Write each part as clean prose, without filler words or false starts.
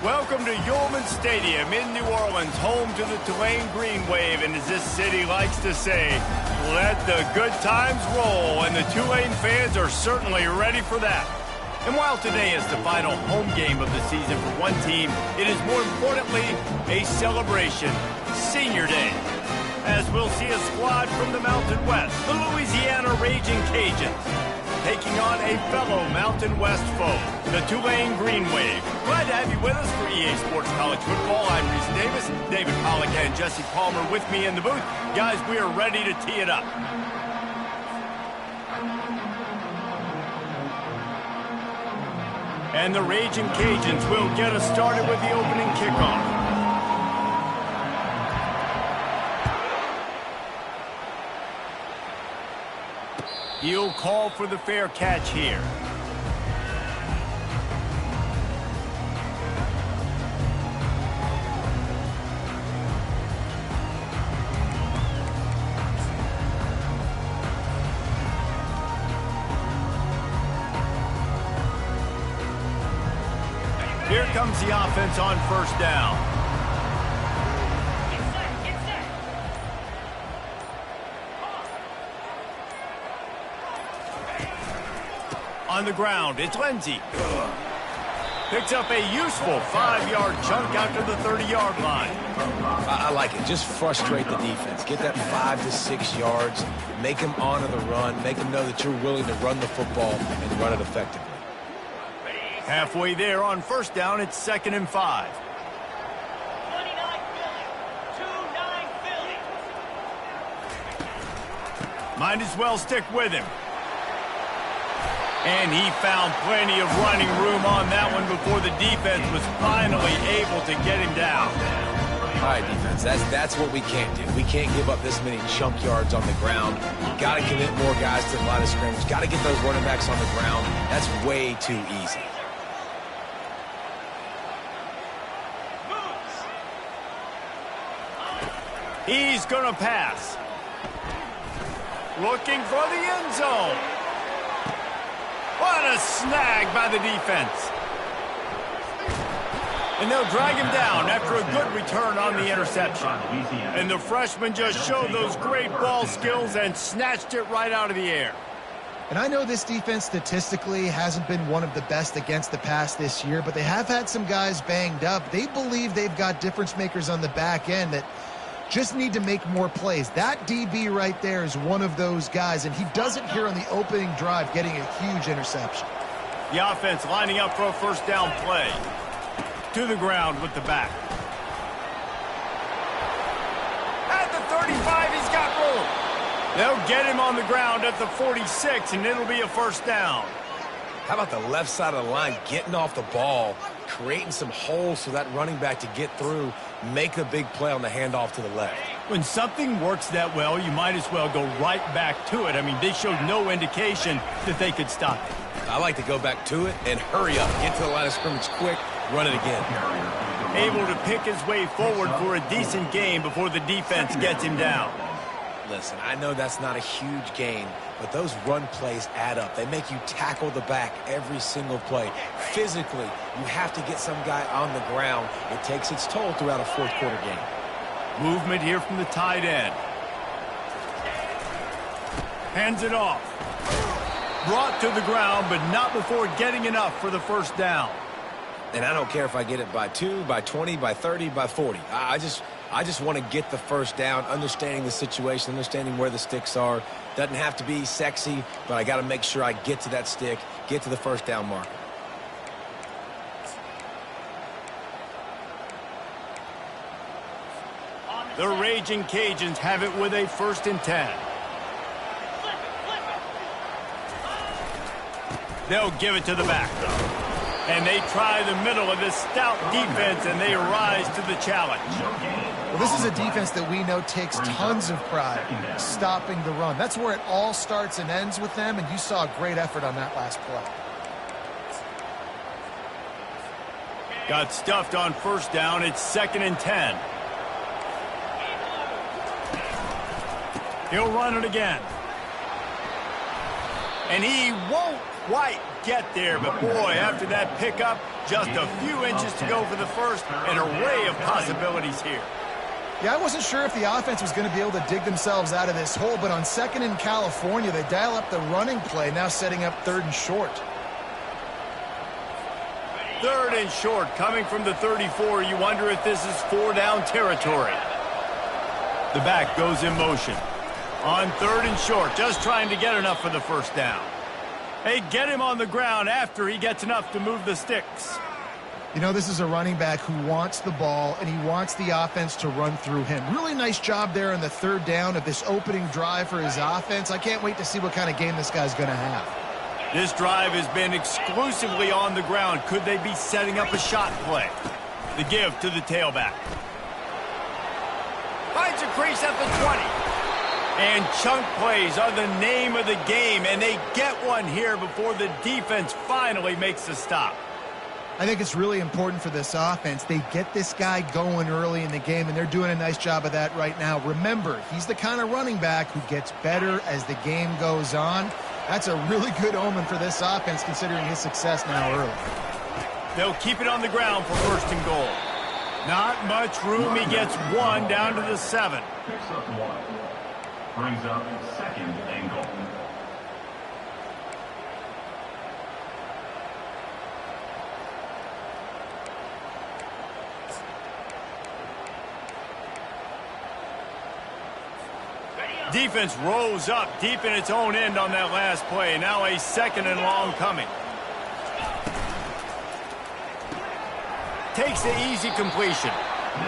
Welcome to Yulman Stadium in New Orleans, home to the Tulane Green Wave, and as this city likes to say, let the good times roll, and the Tulane fans are certainly ready for that. And while today is the final home game of the season for one team, it is more importantly a celebration, Senior Day, as we'll see a squad from the Mountain West, the Louisiana Raging Cajuns, taking on a fellow Mountain West foe, the Tulane Green Wave. Glad to have you with us for EA Sports College Football. I'm Reese Davis, David Pollack and Jesse Palmer with me in the booth. Guys, we are ready to tee it up. And the Raging Cajuns will get us started with the opening kickoff. He'll call for the fair catch here. Here comes the offense on first down. On the ground, it's Lindsey. Picks up a useful 5-yard chunk out to the 30-yard line. I like it. Just frustrate the defense. Get that 5 to 6 yards. Make them honor the run. Make them know that you're willing to run the football and run it effectively. Halfway there on first down, it's 2nd and 5. 29 Philly. Might as well stick with him. And he found plenty of running room on that one before the defense was finally able to get him down. All right, defense, that's what we can't do. We can't give up this many chunk yards on the ground. Got to commit more guys to the line of scrimmage. Got to get those running backs on the ground. That's way too easy. He's going to pass. Looking for the end zone. What a snag by the defense. And they'll drag him down after a good return on the interception. And the freshman just showed those great ball skills and snatched it right out of the air. And I know this defense statistically hasn't been one of the best against the pass this year, but they have had some guys banged up. They believe they've got difference makers on the back end that just need to make more plays. That DB right there is one of those guys, and he does it here on the opening drive, getting a huge interception. The offense lining up for a first down play. To the ground with the back. At the 35, he's got room. They'll get him on the ground at the 46, and it'll be a first down. How about the left side of the line getting off the ball, creating some holes for that running back to get through, make a big play on the handoff to the left. When something works that well, you might as well go right back to it. I mean, they showed no indication that they could stop it. I like to go back to it and hurry up, get to the line of scrimmage quick, run it again. Able to pick his way forward for a decent gain before the defense gets him down. Listen, I know that's not a huge gain, but those run plays add up. They make you tackle the back every single play. Physically, you have to get some guy on the ground. It takes its toll throughout a fourth-quarter game. Movement here from the tight end. Hands it off. Brought to the ground, but not before getting enough for the first down. And I don't care if I get it by 2, by 20, by 30, by 40. I just want to get the first down, understanding the situation, understanding where the sticks are. Doesn't have to be sexy, but I got to make sure I get to that stick, get to the first down marker. The Raging Cajuns have it with a 1st and 10. They'll give it to the back. And they try the middle of this stout defense, and they rise to the challenge. Well, this is a defense that we know takes tons of pride stopping the run. That's where it all starts and ends with them, and you saw a great effort on that last play. Got stuffed on first down. It's 2nd and 10. He'll run it again. And he won't quite get there, but boy, after that pickup, Just a few inches to go for the first. An array of possibilities here. Yeah, I wasn't sure if the offense was going to be able to dig themselves out of this hole, but on 2nd and California, they dial up the running play, now setting up 3rd and short. 3rd and short, coming from the 34. You wonder if this is 4-down territory. The back goes in motion. On 3rd and short, just trying to get enough for the first down. Hey, get him on the ground after he gets enough to move the sticks. You know, this is a running back who wants the ball, and he wants the offense to run through him. Really nice job there on the 3rd down of this opening drive for his offense. I can't wait to see what kind of game this guy's going to have. This drive has been exclusively on the ground. Could they be setting up a shot play? The give to the tailback. Finds a crease at the 20. And chunk plays are the name of the game, and they get one here before the defense finally makes a stop. I think it's really important for this offense. They get this guy going early in the game, and they're doing a nice job of that right now. Remember, he's the kind of running back who gets better as the game goes on. That's a really good omen for this offense, considering his success now early. They'll keep it on the ground for 1st and goal. Not much room. He gets one down to the 7. Picks up 1. Brings up 2nd and goal. Defense rose up deep in its own end on that last play. Now a 2nd and long coming. Takes the easy completion.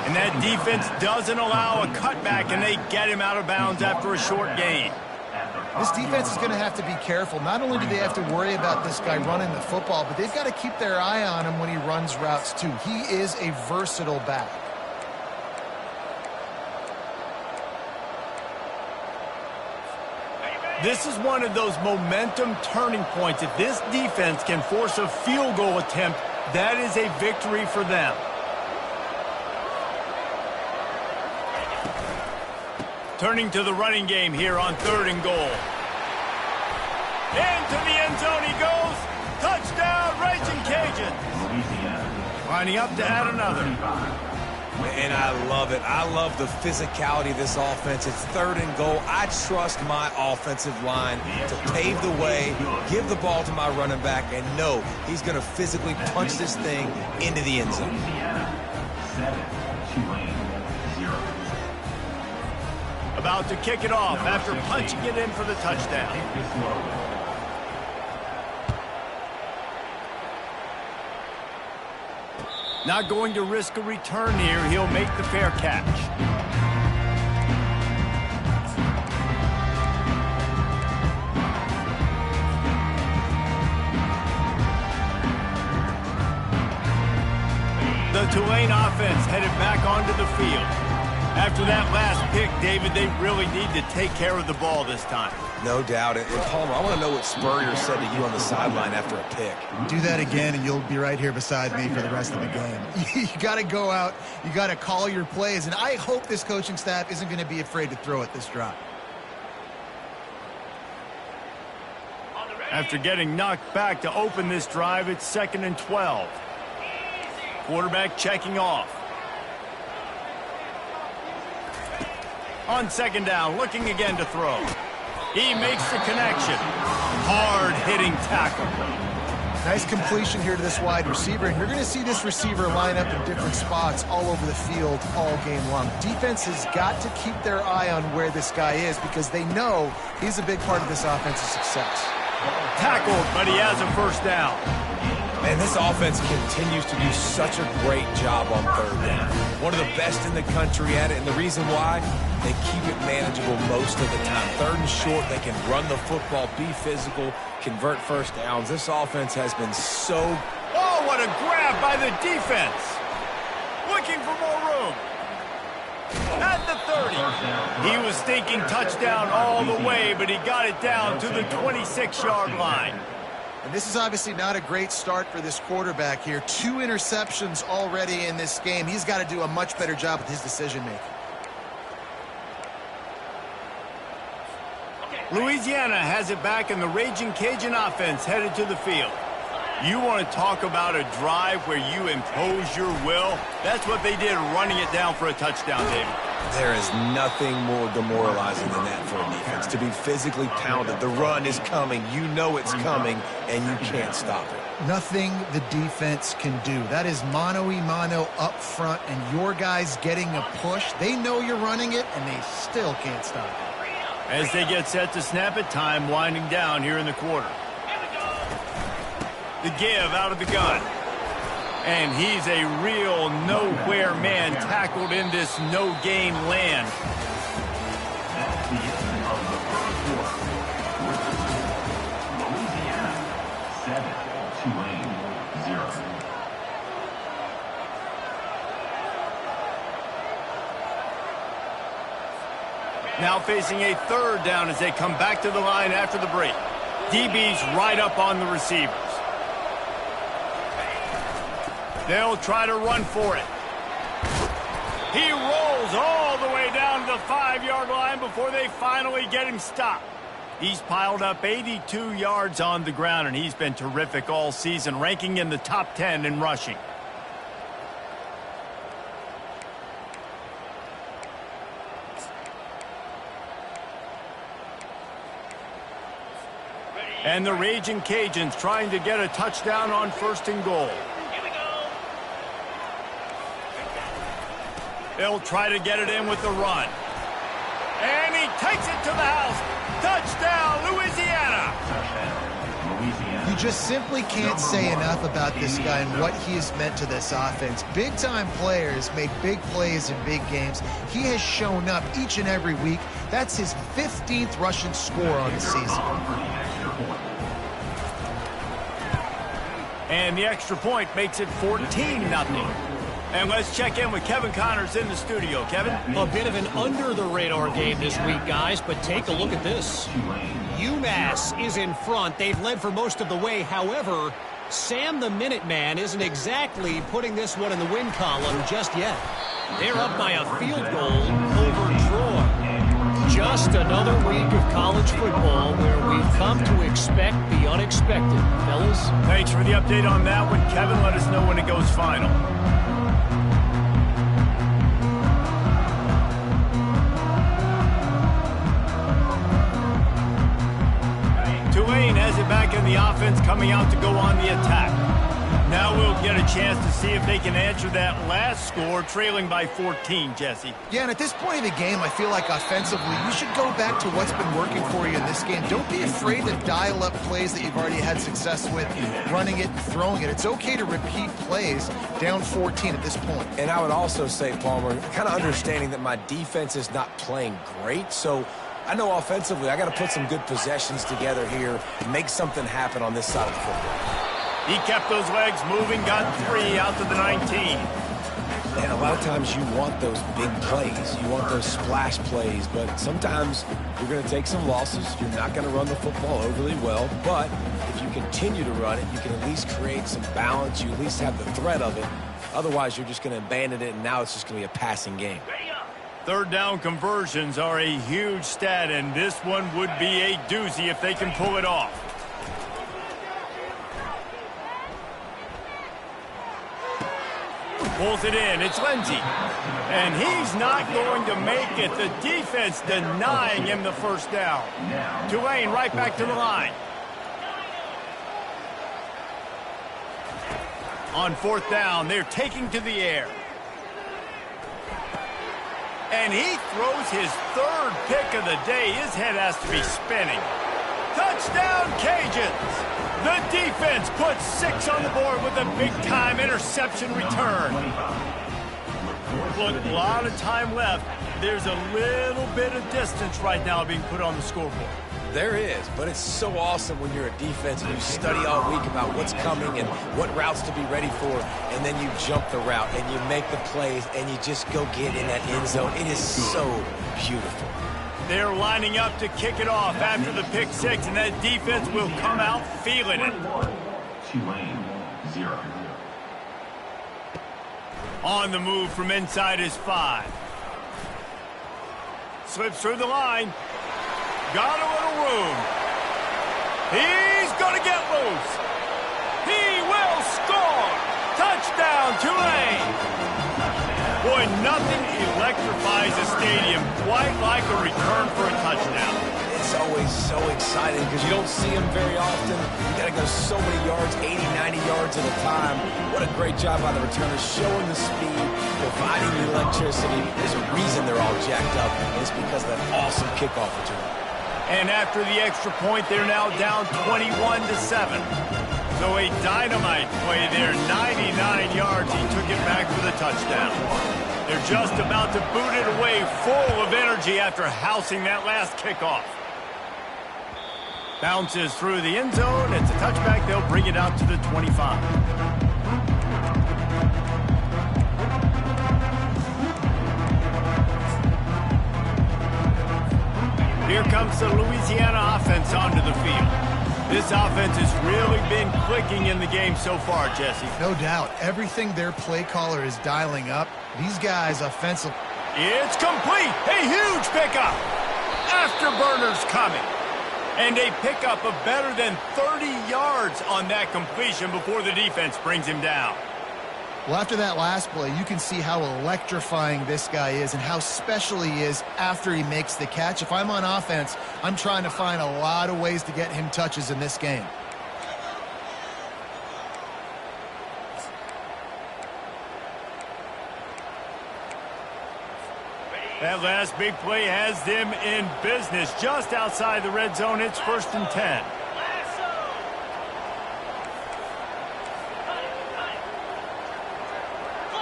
And that defense doesn't allow a cutback, and they get him out of bounds after a short gain. This defense is going to have to be careful. Not only do they have to worry about this guy running the football, but they've got to keep their eye on him when he runs routes too. He is a versatile back. This is one of those momentum turning points. If this defense can force a field goal attempt, that is a victory for them. Turning to the running game here on 3rd and goal. Into the end zone he goes. Touchdown, Raging Cajuns. Lining up to add another. And I love it. I love the physicality of this offense. It's 3rd and goal. I trust my offensive line to pave the way, give the ball to my running back, and know he's going to physically punch this thing into the end zone. 7-0. About to kick it off after punching it in for the touchdown. Not going to risk a return here. He'll make the fair catch. The Tulane offense headed back onto the field. After that last pick, David, they really need to take care of the ball this time. No doubt. And Palmer, I want to know what Spurrier said to you on the sideline after a pick. Do that again, and you'll be right here beside me for the rest of the game. You got to go out. You got to call your plays, and I hope this coaching staff isn't going to be afraid to throw it this drive. After getting knocked back to open this drive, it's 2nd and 12. Quarterback checking off. On 2nd down, looking again to throw. He makes the connection. Hard-hitting tackle. Nice completion here to this wide receiver, and you're going to see this receiver line up in different spots all over the field all game long. Defense has got to keep their eye on where this guy is because they know he's a big part of this offense's success. Tackled, but he has a 1st down. Man, this offense continues to do such a great job on 3rd down. One of the best in the country at it, and the reason why, they keep it manageable most of the time. 3rd and short, they can run the football, be physical, convert 1st downs. This offense has been so... Oh, what a grab by the defense. Looking for more room. At the 30. He was thinking touchdown all the way, but he got it down to the 26-yard line. And this is obviously not a great start for this quarterback here. 2 interceptions already in this game. He's got to do a much better job with his decision-making. Louisiana has it back, and the Raging Cajun offense headed to the field. You want to talk about a drive where you impose your will? That's what they did, running it down for a touchdown, David. There is nothing more demoralizing than that for a defense, to be physically pounded. The run is coming. You know it's coming, and you can't stop it. Nothing the defense can do. That is mano-a-mano up front, and your guys getting a push. They know you're running it, and they still can't stop it. As they get set to snap it, time winding down here in the quarter. The give out of the gun. And he's a real nowhere man tackled in this no-gain land. That's the end of the first quarter. Louisiana 7, Tulane 0. Now facing a third down as they come back to the line after the break. DB's right up on the receivers. They'll try to run for it. He rolls all the way down to the 5-yard line before they finally get him stopped. He's piled up 82 yards on the ground, and he's been terrific all season, ranking in the top 10 in rushing. And the Raging Cajuns trying to get a touchdown on 1st and goal. They'll try to get it in with the run. And he takes it to the house. Touchdown, Louisiana. Touchdown, Louisiana. You just simply can't say enough about this guy and what he has meant to this offense. Big-time players make big plays in big games. He has shown up each and every week. That's his 15th rushing score on the season. And the extra point makes it 14-0. And let's check in with Kevin Connors in the studio. Kevin? A bit of an under-the-radar game this week, guys, but take a look at this. UMass is in front. They've led for most of the way. However, Sam the Minuteman isn't exactly putting this one in the win column just yet. They're up by a field goal over Troy. Just another week of college football where we've come to expect the unexpected. Fellas? Thanks for the update on that one. Kevin, let us know when it goes final. Tulane has it back in the offense, coming out to go on the attack. Now we'll get a chance to see if they can answer that last score, trailing by 14, Jesse. Yeah, and at this point of the game, I feel like offensively, you should go back to what's been working for you in this game. Don't be afraid to dial up plays that you've already had success with, running it and throwing it. It's okay to repeat plays down 14 at this point. And I would also say, Palmer, kind of understanding that my defense is not playing great, so I know offensively I got to put some good possessions together here and make something happen on this side of the football. He kept those legs moving, got 3 out to the 19. And a lot of times you want those big plays. You want those splash plays, but sometimes you're going to take some losses. You're not going to run the football overly well, but if you continue to run it, you can at least create some balance. You at least have the threat of it. Otherwise, you're just going to abandon it, and now it's just going to be a passing game. Third down conversions are a huge stat, and this one would be a doozy if they can pull it off. Pulls it in. It's Lindsey. And he's not going to make it. The defense denying him the first down. Tulane right back to the line. On 4th down, they're taking to the air. And he throws his 3rd pick of the day. His head has to be spinning. Touchdown, Cajuns! The defense puts 6 on the board with a big-time interception return. Look, a lot of time left. There's a little bit of distance right now being put on the scoreboard. There is, but it's so awesome when you're a defense and you study all week about what's coming and what routes to be ready for, and then you jump the route and you make the plays and you just go get in that end zone. It is so beautiful. They're lining up to kick it off after the pick 6, and that defense will come out feeling it. Tulane 0. On the move from inside his 5. Slips through the line. Got a little room. He's going to get loose. He Tulane. Boy, nothing electrifies a stadium quite like a return for a touchdown. It's always so exciting because you don't see them very often. You got to go so many yards, 80, 90 yards at a time. What a great job by the returners, showing the speed, providing the electricity. There's a reason they're all jacked up. It's because of that awesome kickoff return. And after the extra point, they're now down 21-7. So a dynamite play there, 99 yards. He took it back for the touchdown. They're just about to boot it away, full of energy after housing that last kickoff. Bounces through the end zone. It's a touchback. They'll bring it out to the 25. Here comes the Louisiana offense onto the field. This offense has really been clicking in the game so far, Jesse. No doubt. Everything their play caller is dialing up, these guys offensive. It's complete. A huge pickup. Afterburners coming. And a pickup of better than 30 yards on that completion before the defense brings him down. Well, after that last play, you can see how electrifying this guy is and how special he is after he makes the catch. If I'm on offense, I'm trying to find a lot of ways to get him touches in this game. That last big play has them in business. Just outside the red zone, it's 1st and 10.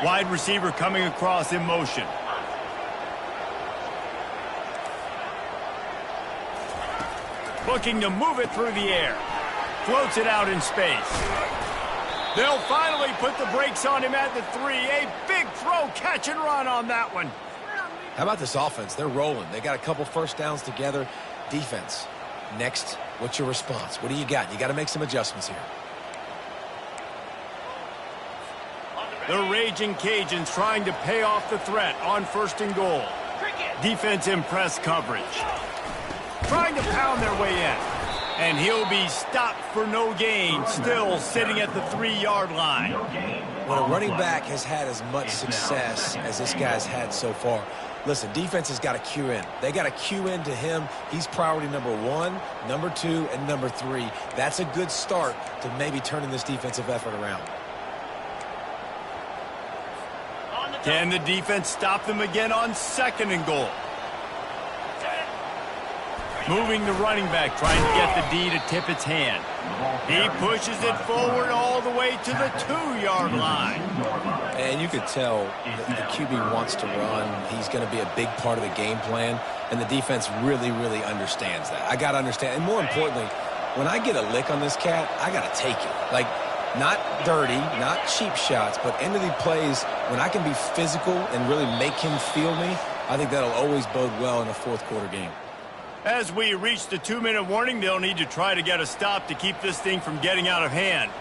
Wide receiver coming across in motion. Looking to move it through the air. Floats it out in space. They'll finally put the brakes on him at the 3. A big throw, catch and run on that one. How about this offense? They're rolling. They got a couple first downs together. Defense. Next, what's your response? What do you got? You got to make some adjustments here. The Raging Cajuns trying to pay off the threat on 1st and goal. Defense in press coverage. Trying to pound their way in. And he'll be stopped for no gain, still sitting at the 3-yard line. When a running back has had as much success as this guy's had so far, listen, defense has got to cue in. They got to cue in to him. He's priority number 1, number 2, and number 3. That's a good start to maybe turning this defensive effort around. Can the defense stop them again on 2nd and goal? Moving the running back, trying to get the D to tip its hand. He pushes it forward all the way to the 2-yard line. And you could tell that the QB wants to run. He's going to be a big part of the game plan, and the defense really, really understands that. I got to understand. And more importantly, when I get a lick on this cat, I got to take it. Like, not dirty, not cheap shots, but end of the plays, when I can be physical and really make him feel me, I think that'll always bode well in a 4th quarter game. As we reach the 2-minute warning, they'll need to try to get a stop to keep this thing from getting out of hand.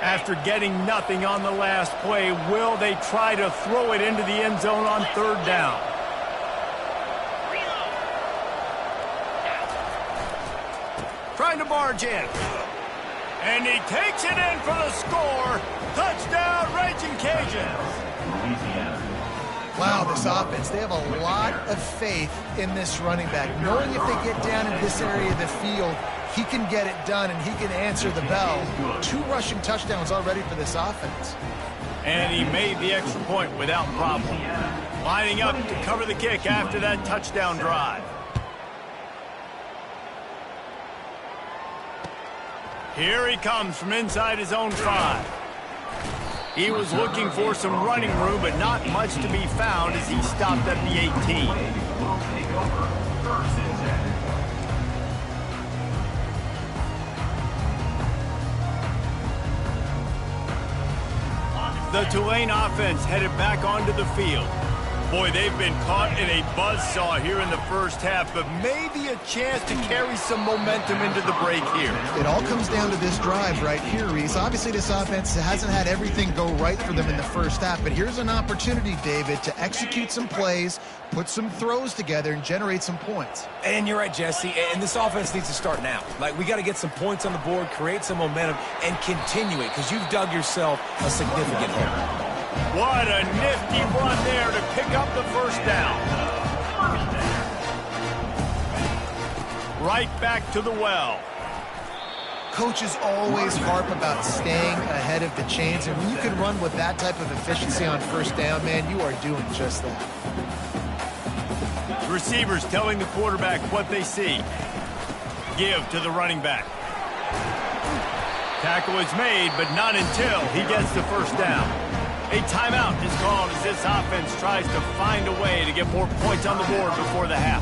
After getting nothing on the last play, will they try to throw it into the end zone on 3rd down? Trying to barge in. And he takes it in for the score. Touchdown, Raging Cajuns. Wow, this offense, they have a lot of faith in this running back. Knowing if they get down in this area of the field, he can get it done and he can answer the bell. 2 rushing touchdowns already for this offense. And he made the extra point without problem. Lining up to cover the kick after that touchdown drive. Here he comes from inside his own 5. He was looking for some running room, but not much to be found as he stopped at the 18. The Tulane offense headed back onto the field. Boy, they've been caught in a buzzsaw here in the first half, but maybe a chance to carry some momentum into the break here. It all comes down to this drive right here, Reese. Obviously, this offense hasn't had everything go right for them in the first half, but here's an opportunity, David, to execute some plays, put some throws together, and generate some points. And you're right, Jesse, and this offense needs to start now. Like, we got to get some points on the board, create some momentum, and continue it, because you've dug yourself a significant hole. What a nifty run there to pick up the first down. Right back to the well. Coaches always harp about staying ahead of the chains, and when you can run with that type of efficiency on first down, man, you are doing just that. The receivers telling the quarterback what they see. Give to the running back. Tackle is made, but not until he gets the first down. A timeout is called as this offense tries to find a way to get more points on the board before the half.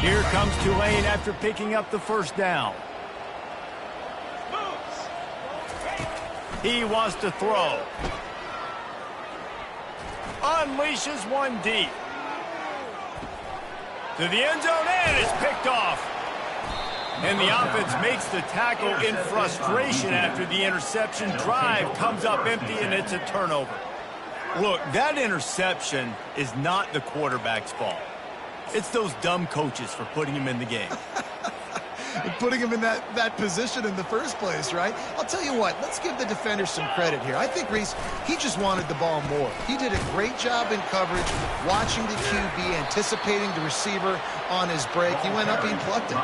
Here comes Tulane after picking up the first down. He wants to throw. Unleashes one deep. To the end zone, and it's picked off. And the offense makes the tackle in frustration after the interception. Drive comes up empty, and it's a turnover. Look, that interception is not the quarterback's fault. It's those dumb coaches for putting him in the game. Putting him in that position in the first place, right? I'll tell you what, let's give the defender some credit here. I think, Reese, he just wanted the ball more. He did a great job in coverage, watching the QB, anticipating the receiver on his break. He went up, he plucked it.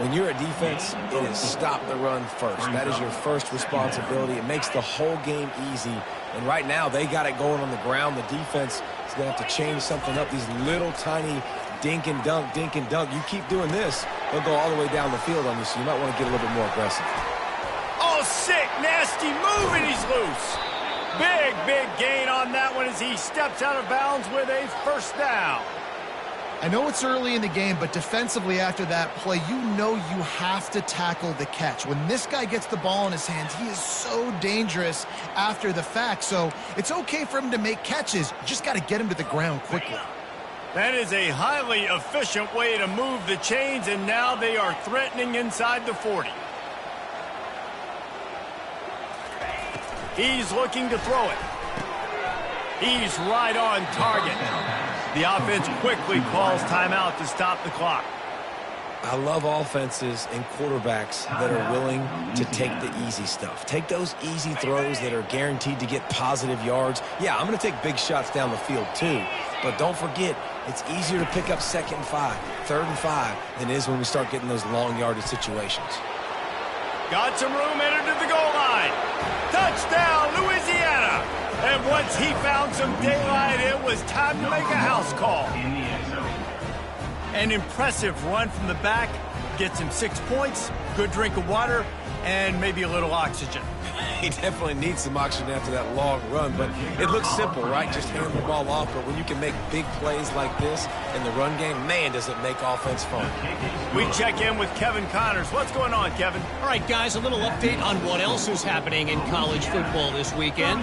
When you're a defense, it is stop the run first. That is your first responsibility. It makes the whole game easy. And right now, they got it going on the ground. The defense is going to have to change something up. These little tiny dink and dunk, dink and dunk. You keep doing this, they'll go all the way down the field on you, so you might want to get a little bit more aggressive. Oh, sick, nasty move, and he's loose. Big gain on that one as he steps out of bounds with a first down. I know it's early in the game, but defensively after that play, you know you have to tackle the catch. When this guy gets the ball in his hands, he is so dangerous after the fact. So it's okay for him to make catches. You just got to get him to the ground quickly. That is a highly efficient way to move the chains, and now they are threatening inside the 40. He's looking to throw it. He's right on target. The offense quickly calls timeout to stop the clock. I love offenses and quarterbacks that are willing to take the easy stuff. Take those easy throws that are guaranteed to get positive yards. Yeah, I'm going to take big shots down the field too. But don't forget, it's easier to pick up 2nd and 5, 3rd and 5 than it is when we start getting those long yardage situations. Got some room, entered to the goal line. Touchdown, Louisiana. And once he found some daylight, it was time to make a house call. An impressive run from the back, gets him 6 points, good drink of water, and maybe a little oxygen. He definitely needs some oxygen after that long run, but it looks simple, right? Just hand the ball off, but when you can make big plays like this in the run game, man, does it make offense fun. We check in with Kevin Connors. What's going on, Kevin? All right, guys, a little update on what else is happening in college football this weekend.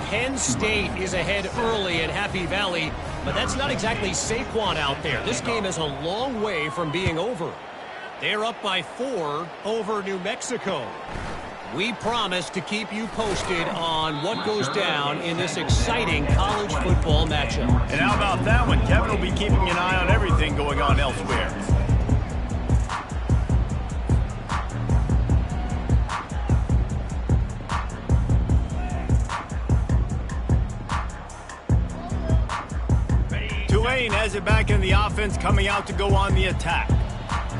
Penn State is ahead early at Happy Valley, but that's not exactly Saquon out there. This game is a long way from being over. They're up by 4 over New Mexico. We promise to keep you posted on what goes down in this exciting college football matchup. And how about that one? Kevin will be keeping an eye on everything going on elsewhere. Tulane has it back in the offense, coming out to go on the attack.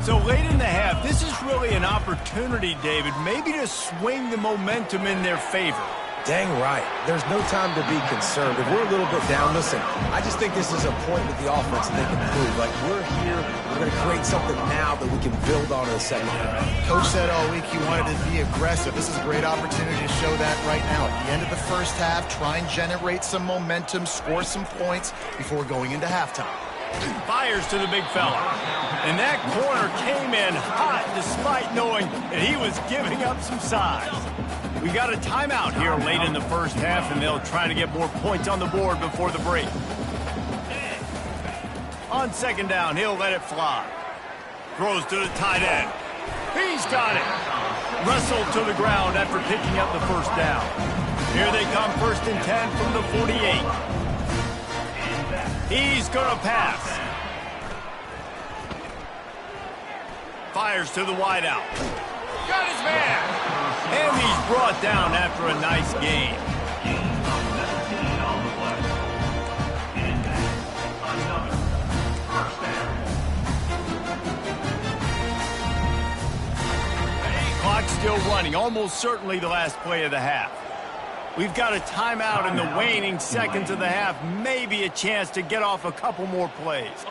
So late in the half, this is really an opportunity, David, maybe to swing the momentum in their favor. Dang right. There's no time to be concerned. If we're a little bit down, listen, I just think this is a point with the offense that they can prove. Like, we're here, we're going to create something now that we can build on in the second half. Coach said all week he wanted to be aggressive. This is a great opportunity to show that right now. At the end of the first half, try and generate some momentum, score some points before going into halftime. Fires to the big fella. And that corner came in hot despite knowing that he was giving up some size. We got a timeout here late in the first half, and they'll try to get more points on the board before the break. On second down, he'll let it fly. Throws to the tight end. He's got it. Wrestled to the ground after picking up the first down. Here they come, 1st and 10 from the 48. He's going to pass. Fires to the wideout. Got his man. And he's brought down after a nice gain. Clock still running, almost certainly the last play of the half. We've got a timeout in the waning seconds of the half, maybe a chance to get off a couple more plays.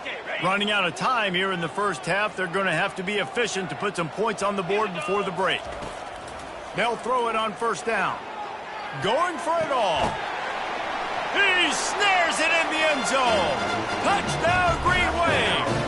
Running out of time here in the first half, they're going to have to be efficient to put some points on the board before the break. They'll throw it on 1st down. Going for it all. He snares it in the end zone. Touchdown, Green Wave.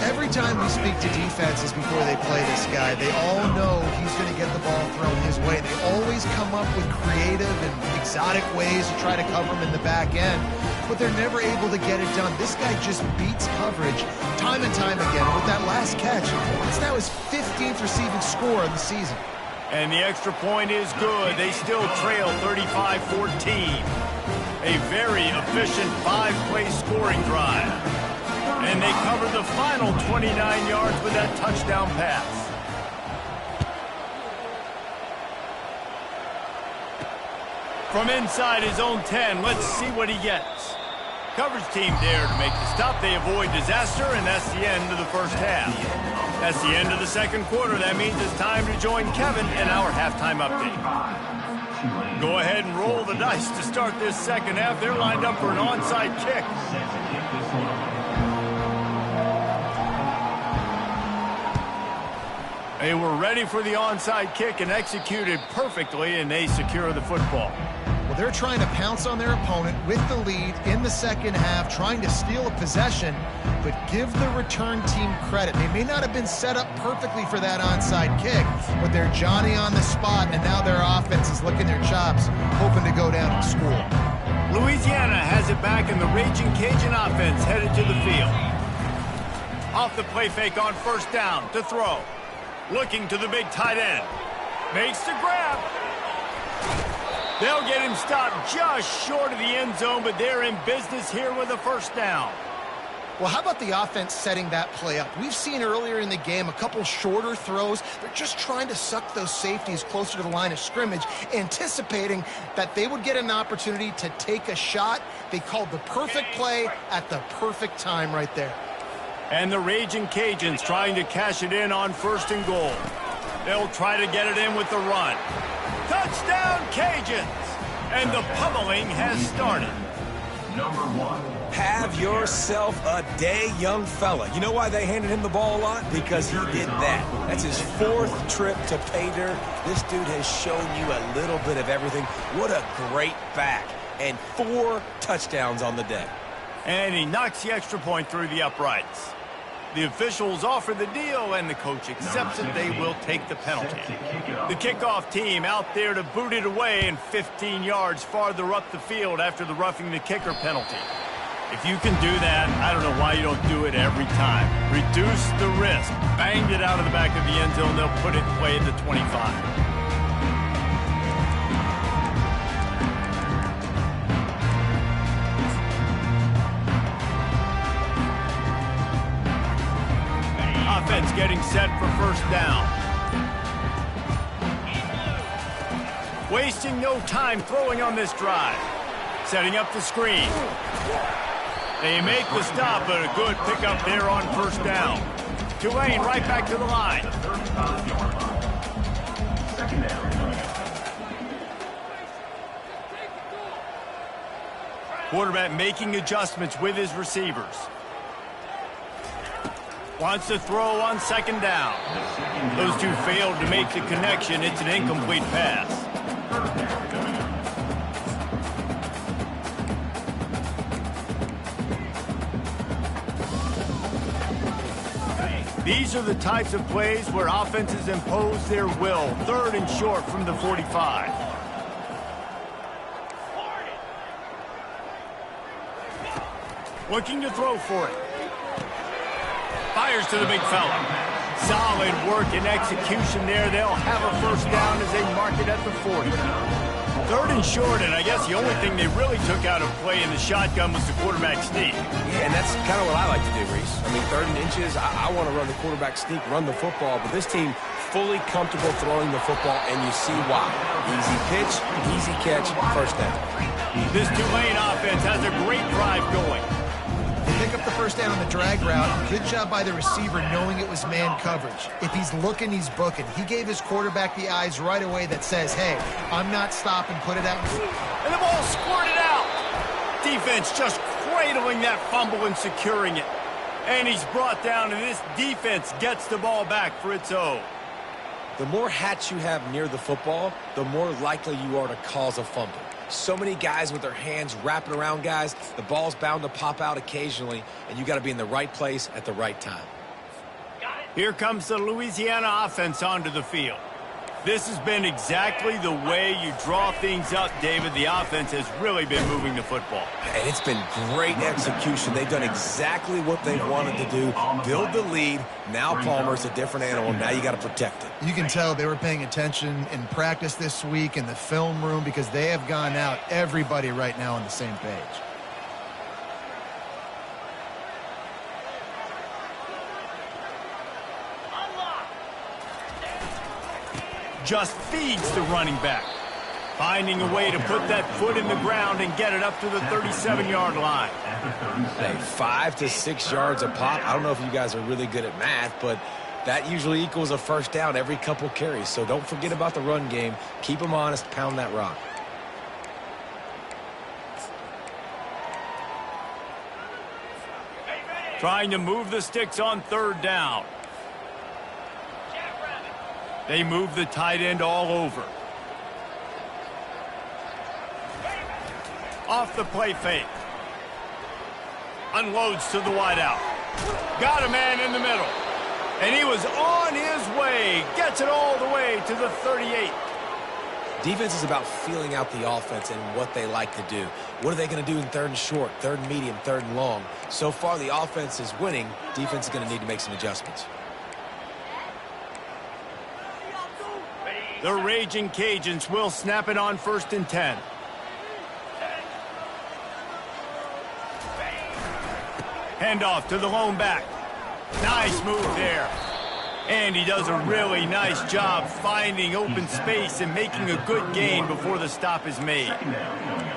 Every time we speak to defenses before they play this guy, they all know he's going to get the ball thrown his way. They always come up with creative and exotic ways to try to cover him in the back end, but they're never able to get it done. This guy just beats coverage time and time again. With that last catch, it's now his 15th receiving score of the season. And the extra point is good. They still trail 35-14. A very efficient 5-play scoring drive. And they cover the final 29 yards with that touchdown pass. From inside his own 10, let's see what he gets. Coverage team there to make the stop. They avoid disaster, and that's the end of the first half. That's the end of the second quarter. That means it's time to join Kevin in our halftime update. Go ahead and roll the dice to start this second half. They're lined up for an onside kick. They were ready for the onside kick and executed perfectly, and they secure the football. Well, they're trying to pounce on their opponent with the lead in the second half, trying to steal a possession, but give the return team credit. They may not have been set up perfectly for that onside kick, but they're Johnny on the spot, and now their offense is licking their chops, hoping to go down and score. Louisiana has it back, and the Raging Cajun offense headed to the field. Off the play fake on 1st down to throw. Looking to the big tight end. Makes the grab. They'll get him stopped just short of the end zone, but they're in business here with a 1st down. Well, how about the offense setting that play up? We've seen earlier in the game a couple shorter throws. They're just trying to suck those safeties closer to the line of scrimmage, anticipating that they would get an opportunity to take a shot. They called the perfect play at the perfect time right there. And the Raging Cajuns trying to cash it in on 1st and goal. They'll try to get it in with the run. Touchdown, Cajuns! And the pummeling has started. Number 1. Have yourself a day, young fella. You know why they handed him the ball a lot? Because he did that. That's his 4th trip to pay dirt. This dude has shown you a little bit of everything. What a great back. And 4 touchdowns on the day. And he knocks the extra point through the uprights. The officials offer the deal, and the coach accepts it. They will take the penalty. The kickoff team out there to boot it away and 15 yards farther up the field after the roughing the kicker penalty. If you can do that, I don't know why you don't do it every time. Reduce the risk. Banged it out of the back of the end zone. They'll put it in play at the 25. Offense getting set for 1st down. Wasting no time throwing on this drive. Setting up the screen. They make the stop, but a good pickup there on 1st down. Tulane right back to the line. Quarterback making adjustments with his receivers. Wants to throw on 2nd down. Those two failed to make the connection. It's an incomplete pass. These are the types of plays where offenses impose their will. 3rd and short from the 45. Looking to throw for it. Fires to the big fella. Solid work and execution there. They'll have a first down as they mark it at the 40. 3rd and short, and I guess the only thing they really took out of play in the shotgun was the quarterback sneak. Yeah, and that's kind of what I like to do, Reese. I mean, 3rd and inches, I want to run the quarterback sneak, run the football, but this team fully comfortable throwing the football, and you see why. Easy pitch, easy catch, first down. This Tulane offense has a great drive going. They pick up the first down on the drag route. Good job by the receiver knowing it was man coverage. If he's looking, he's booking. He gave his quarterback the eyes right away that says, hey, I'm not stopping, put it out. And the ball squirted out. Defense just cradling that fumble and securing it. And he's brought down, and this defense gets the ball back for its own. The more hats you have near the football, the more likely you are to cause a fumble. So many guys with their hands wrapping around guys, the ball's bound to pop out occasionally, and you got to be in the right place at the right time. Here comes the Louisiana offense onto the field. This has been exactly the way you draw things up, David. The offense has really been moving the football. And it's been great execution. They've done exactly what they wanted to do, build the lead. Now Palmer's a different animal. Now you got to protect it. You can tell they were paying attention in practice this week in the film room because they have gone out, everybody right now on the same page. Just feeds the running back. Finding a way to put that foot in the ground and get it up to the 37-yard line. Hey, 5 to 6 yards a pop. I don't know if you guys are really good at math, but that usually equals a first down every couple carries. So don't forget about the run game. Keep them honest. Pound that rock. Trying to move the sticks on 3rd down. They move the tight end all over. Off the play fake. Unloads to the wideout. Got a man in the middle. And he was on his way. Gets it all the way to the 38. Defense is about feeling out the offense and what they like to do. What are they going to do in 3rd and short, 3rd and medium, 3rd and long? So far, the offense is winning. Defense is going to need to make some adjustments. The Raging Cajuns will snap it on 1st and 10. Handoff to the lone back. Nice move there. And he does a really nice job finding open space and making a good gain before the stop is made.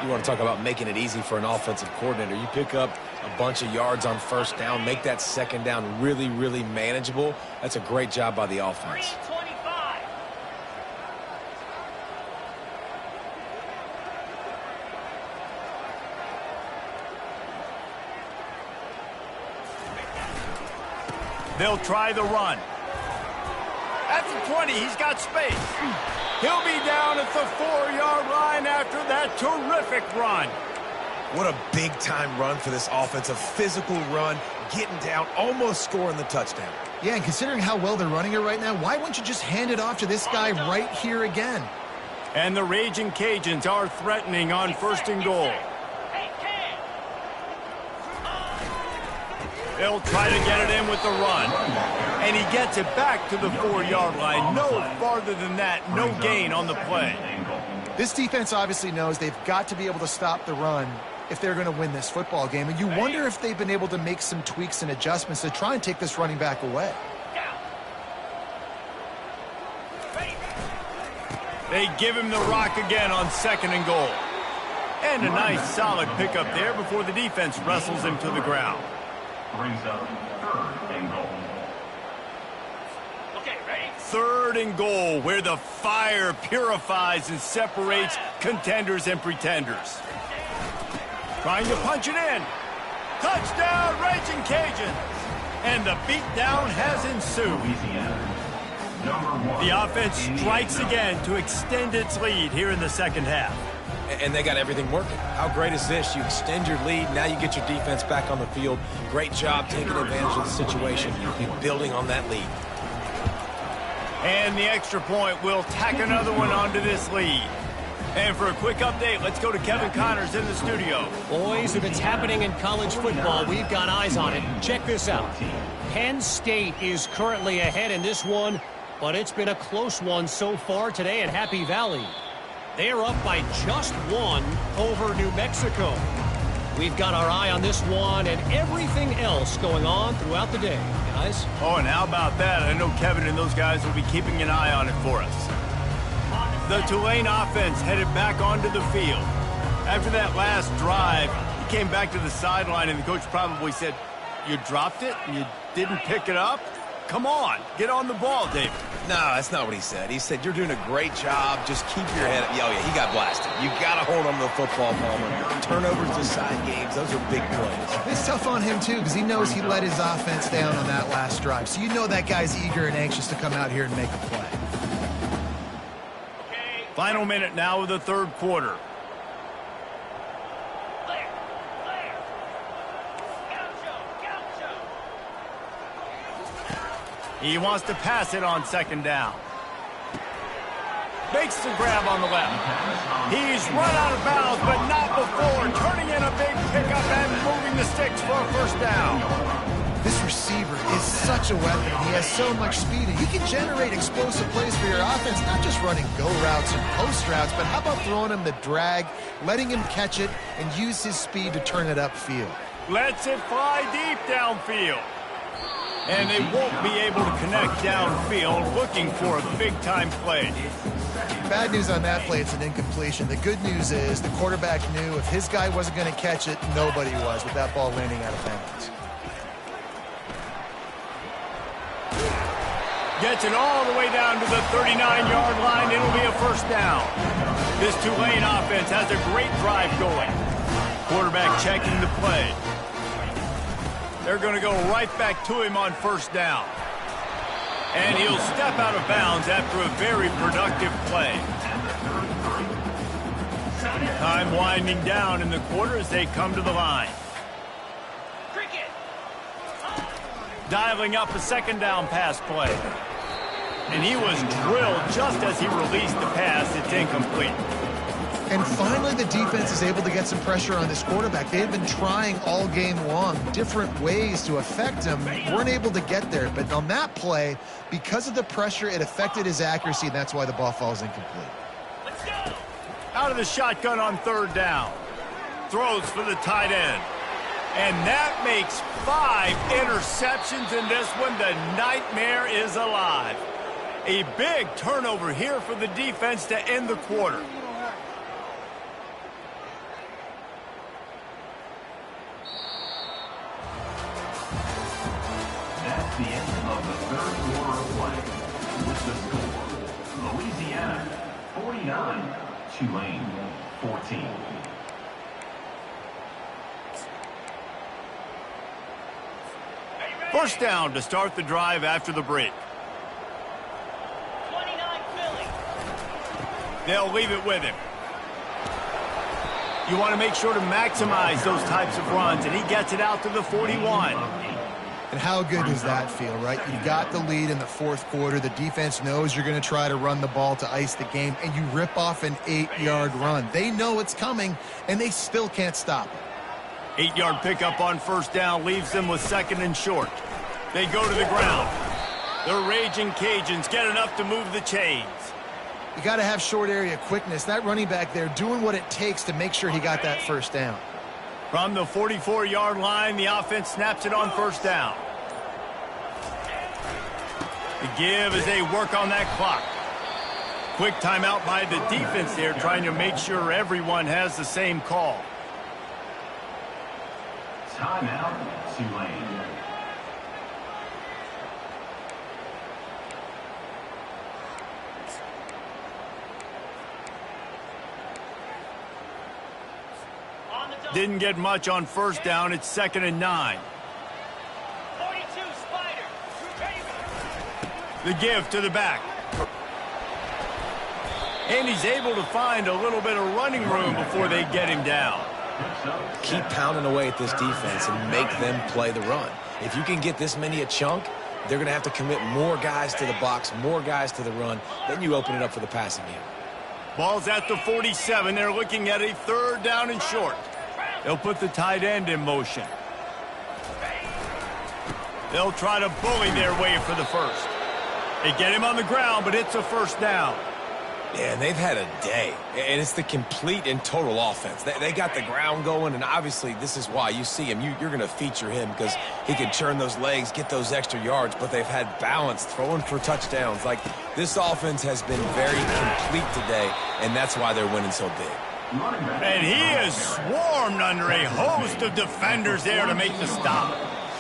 You want to talk about making it easy for an offensive coordinator. You pick up a bunch of yards on 1st down, make that 2nd down really, really manageable. That's a great job by the offense. They'll try the run. At the 20, he's got space. He'll be down at the 4-yard line after that terrific run. What a big-time run for this offense. A physical run, getting down, almost scoring the touchdown. Yeah, and considering how well they're running it right now, why wouldn't you just hand it off to this guy right here again? And the Raging Cajuns are threatening on 1st and goal. They'll try to get it in with the run. And he gets it back to the 4-yard line. No farther than that, no gain on the play. This defense obviously knows they've got to be able to stop the run if they're going to win this football game. And you wonder if they've been able to make some tweaks and adjustments to try and take this running back away. They give him the rock again on 2nd and goal. And a nice solid pickup there before the defense wrestles him to the ground. Brings up 3rd and goal. Okay, ready? 3rd and goal, where the fire purifies and separates contenders and pretenders. Trying to punch it in. Touchdown, Raging Cajuns. And the beatdown has ensued. The offense strikes again to extend its lead here in the 2nd half. and they got everything working. How great is this? You extend your lead, now you get your defense back on the field. Great job taking advantage of the situation and building on that lead. And the extra point will tack another one onto this lead. And for a quick update, let's go to Kevin Connors in the studio. Boys, if it's happening in college football, we've got eyes on it. Check this out. Penn State is currently ahead in this one, but it's been a close one so far today at Happy Valley. They are up by just one over New Mexico. We've got our eye on this one and everything else going on throughout the day. Guys? Oh, and how about that? I know Kevin and those guys will be keeping an eye on it for us. The Tulane offense headed back onto the field. After that last drive, he came back to the sideline, and the coach probably said, "You dropped it? You didn't pick it up? Come on, get on the ball, David." No, that's not what he said. He said, "You're doing a great job. Just keep your head up." Oh, yeah, he got blasted. You got to hold on to the football, Palmer. Turnovers decide games. Those are big plays. It's tough on him, too, because he knows he let his offense down on that last drive. So you know that guy's eager and anxious to come out here and make a play. Final minute now of the third quarter. He wants to pass it on second down. Makes the grab on the left. He's run out of bounds, but not before turning in a big pickup and moving the sticks for a first down. This receiver is such a weapon. He has so much speed, and he can generate explosive plays for your offense, not just running go routes and post routes, but how about throwing him the drag, letting him catch it, and use his speed to turn it upfield. Lets it fly deep downfield. And they won't be able to connect downfield, looking for a big-time play. Bad news on that play, it's an incompletion. The good news is the quarterback knew if his guy wasn't going to catch it, nobody was with that ball landing out of bounds. Gets it all the way down to the 39-yard line. It'll be a first down. This Tulane offense has a great drive going. Quarterback checking the play. They're going to go right back to him on first down. And he'll step out of bounds after a very productive play. Time winding down in the quarter as they come to the line. Dialing up a second down pass play. And he was drilled just as he released the pass. It's incomplete. And finally, the defense is able to get some pressure on this quarterback. They had been trying all game long different ways to affect him. Weren't able to get there. But on that play, because of the pressure, it affected his accuracy, and that's why the ball falls incomplete. Let's go. Out of the shotgun on third down. Throws for the tight end. And that makes 5 interceptions in this one. The nightmare is alive. A big turnover here for the defense to end the quarter. That's the end of the third quarter of play. With the score, Louisiana 49, Tulane 14. First down to start the drive after the break. 29 Philly. They'll leave it with him. You want to make sure to maximize those types of runs, and he gets it out to the 41. And how good does that feel, right? You got the lead in the fourth quarter. The defense knows you're going to try to run the ball to ice the game, and you rip off an 8-yard run. They know it's coming, and they still can't stop it. 8-yard pickup on first down leaves them with second and short. They go to the ground. The Raging Cajuns get enough to move the chains. You got to have short area quickness. That running back there doing what it takes to make sure he got that first down. From the 44-yard line, the offense snaps it on first down. The give as they work on that clock. Quick timeout by the defense there, trying to make sure everyone has the same call. Timeout, Tulane. Didn't get much on first down. It's 2nd and 9. 42 Spider. The give to the back. And he's able to find a little bit of running room before they get him down. Keep pounding away at this defense and make them play the run. If you can get this many a chunk, they're going to have to commit more guys to the box, more guys to the run. Then you open it up for the passing game. Ball's at the 47. They're looking at a 3rd down and short. They'll put the tight end in motion. They'll try to bully their way for the first. They get him on the ground, but it's a 1st down. Yeah, and they've had a day, and it's the complete and total offense. They got the ground going, and obviously this is why you see him. You're going to feature him because he can churn those legs, get those extra yards, but they've had balance, throwing for touchdowns. Like, this offense has been very complete today, and that's why they're winning so big. And he is swarmed under a host of defenders there to make the stop.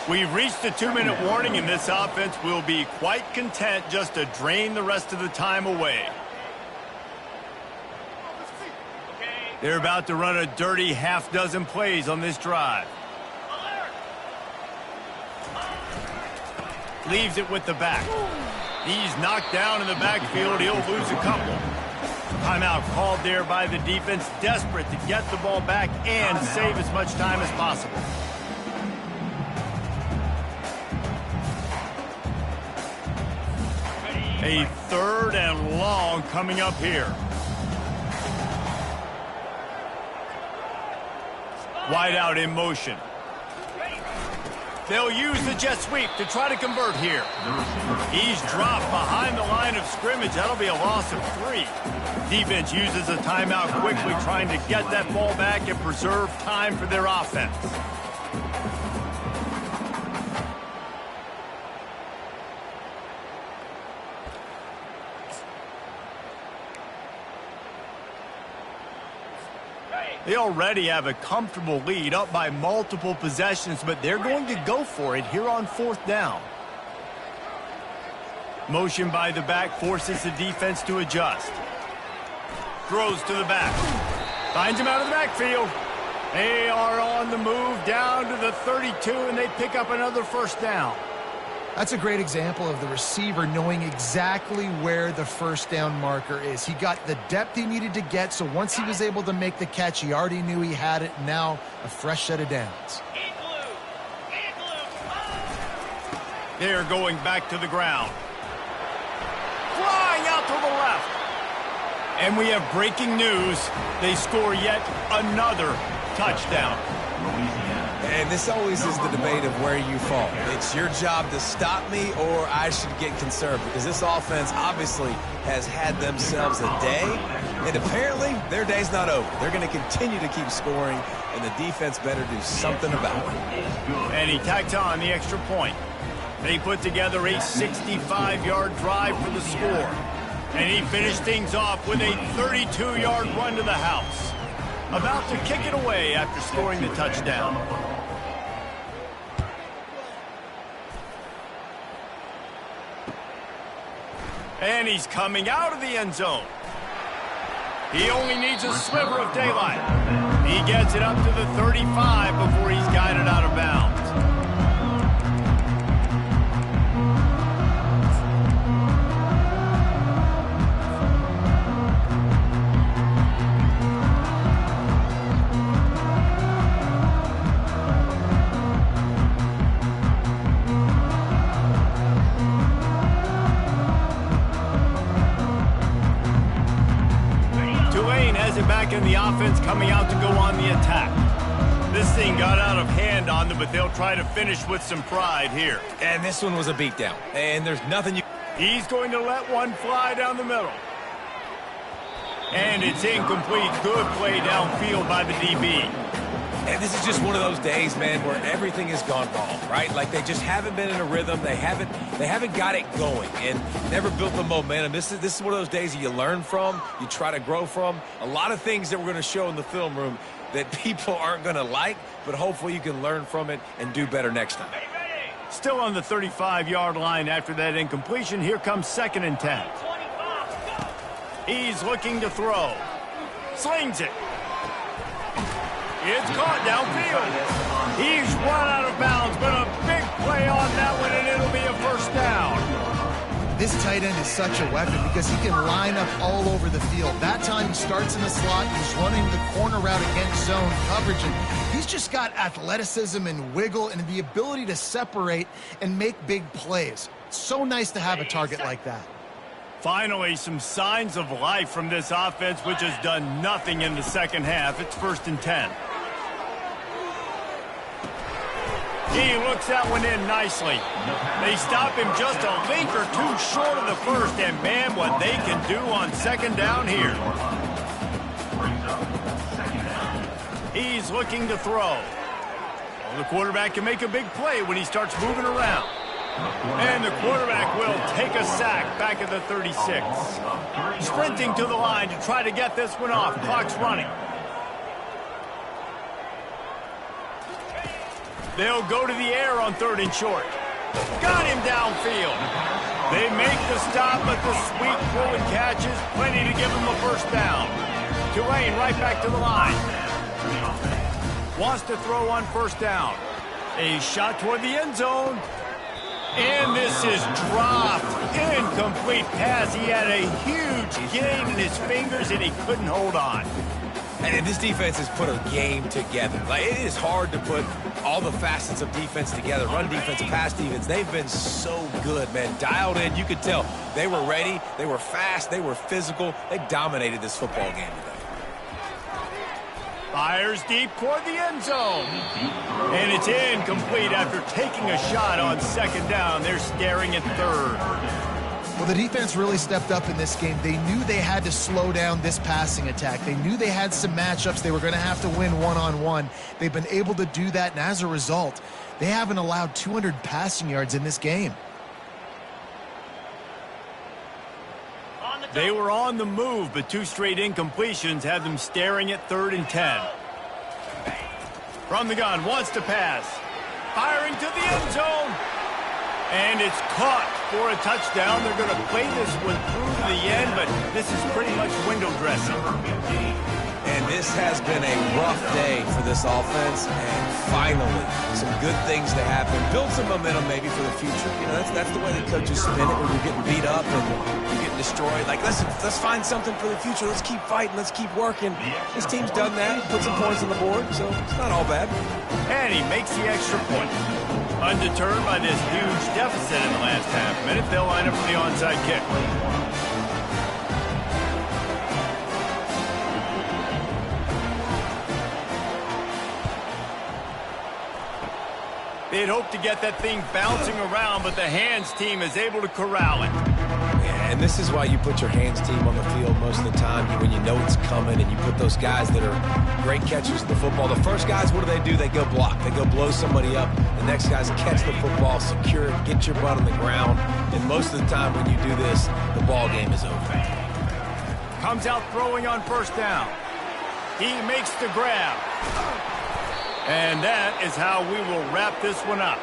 We've reached the 2-minute warning, and this offense will be quite content just to drain the rest of the time away. They're about to run a dirty half-dozen plays on this drive. Leaves it with the back. He's knocked down in the backfield. He'll lose a couple. Timeout called there by the defense, desperate to get the ball back and save as much time as possible. A 3rd and long coming up here. Wide out in motion. They'll use the jet sweep to try to convert here. He's dropped behind the line of scrimmage. That'll be a loss of 3. Defense uses a timeout quickly, trying to get that ball back and preserve time for their offense. They already have a comfortable lead, up by multiple possessions, but they're going to go for it here on 4th down. Motion by the back forces the defense to adjust. Throws to the back. Finds him out of the backfield. They are on the move down to the 32, and they pick up another 1st down. That's a great example of the receiver knowing exactly where the 1st down marker is. He got the depth he needed to get, so once he was able to make the catch, he already knew he had it. Now a fresh set of downs. They're going back to the ground. Flying out to the left. And we have breaking news. They score yet another touchdown. And this always is the debate of where you fall. It's your job to stop me, or I should get conserved, because this offense obviously has had themselves a day, and apparently their day's not over. They're going to continue to keep scoring, and the defense better do something about it. And he tacked on the extra point. They put together a 65-yard drive for the score, and he finished things off with a 32-yard run to the house. About to kick it away after scoring the touchdown. And he's coming out of the end zone. He only needs a sliver of daylight. He gets it up to the 35 before he's guided out of bounds. Back in the offense, coming out to go on the attack. This thing got out of hand on them, but they'll try to finish with some pride here. And this one was a beatdown, and there's nothing you... He's going to let one fly down the middle. And it's incomplete. Good play downfield by the DB. And this is just one of those days, man, where everything has gone wrong, right? Like, they just haven't been in a rhythm. They haven't got it going and never built the momentum. This is one of those days that you learn from, you try to grow from. A lot of things that we're going to show in the film room that people aren't going to like, but hopefully you can learn from it and do better next time. Still on the 35-yard line after that incompletion. Here comes 2nd and 10. He's looking to throw. Slings it. It's caught downfield. He's run out of bounds, but a big play on that one, and it'll be a 1st down. This tight end is such a weapon because he can line up all over the field. That time he starts in the slot, he's running the corner route against zone coverage, and he's just got athleticism and wiggle and the ability to separate and make big plays. It's so nice to have a target like that. Finally, some signs of life from this offense, which has done nothing in the second half. It's 1st and 10. He looks that one in nicely. They stop him just a link or two short of the first, and man, what they can do on 2nd down here. He's looking to throw. Well, the quarterback can make a big play when he starts moving around. And the quarterback will take a sack back at the 36. Sprinting to the line to try to get this one off. Clock's running. They'll go to the air on 3rd and short. Got him downfield. They make the stop, but the sweet throw and catches plenty to give him a 1st down. Tulane right back to the line. Wants to throw on 1st down. A shot toward the end zone. And this is dropped. Incomplete pass. He had a huge gain in his fingers, and he couldn't hold on. And this defense has put a game together. Like, it is hard to put all the facets of defense together. Run defense, pass defense. They've been so good, man. Dialed in. You could tell they were ready. They were fast. They were physical. They dominated this football game today. Fires deep toward the end zone. And it's incomplete after taking a shot on 2nd down. They're staring at 3rd. Well, the defense really stepped up in this game. They knew they had to slow down this passing attack. They knew they had some matchups they were going to have to win one-on-one. They've been able to do that, and as a result, they haven't allowed 200 passing yards in this game. They were on the move, but 2 straight incompletions had them staring at 3rd and 10. From the gun, wants to pass. Firing to the end zone. And it's caught for a touchdown. They're going to play this one through to the end, but this is pretty much window dressing. And this has been a rough day for this offense, and finally, some good things to happen. Build some momentum maybe for the future. You know, that's the way the coaches spin it when you're getting beat up and you're getting destroyed. Like, let's find something for the future. Let's keep fighting. Let's keep working. This team's done that. Put some points on the board, so it's not all bad. And he makes the extra point. Undeterred by this huge deficit in the last half-minute, they'll line up for the onside kick. They'd hoped to get that thing bouncing around, but the hands team is able to corral it. Yeah, and this is why you put your hands team on the field most of the time when you know it's coming, and you put those guys that are great catchers of the football. The first guys, what do? They go block. They go blow somebody up. The next guys catch the football, secure it, get your butt on the ground. And most of the time when you do this, the ball game is over. Comes out throwing on 1st down. He makes the grab. And that is how we will wrap this one up.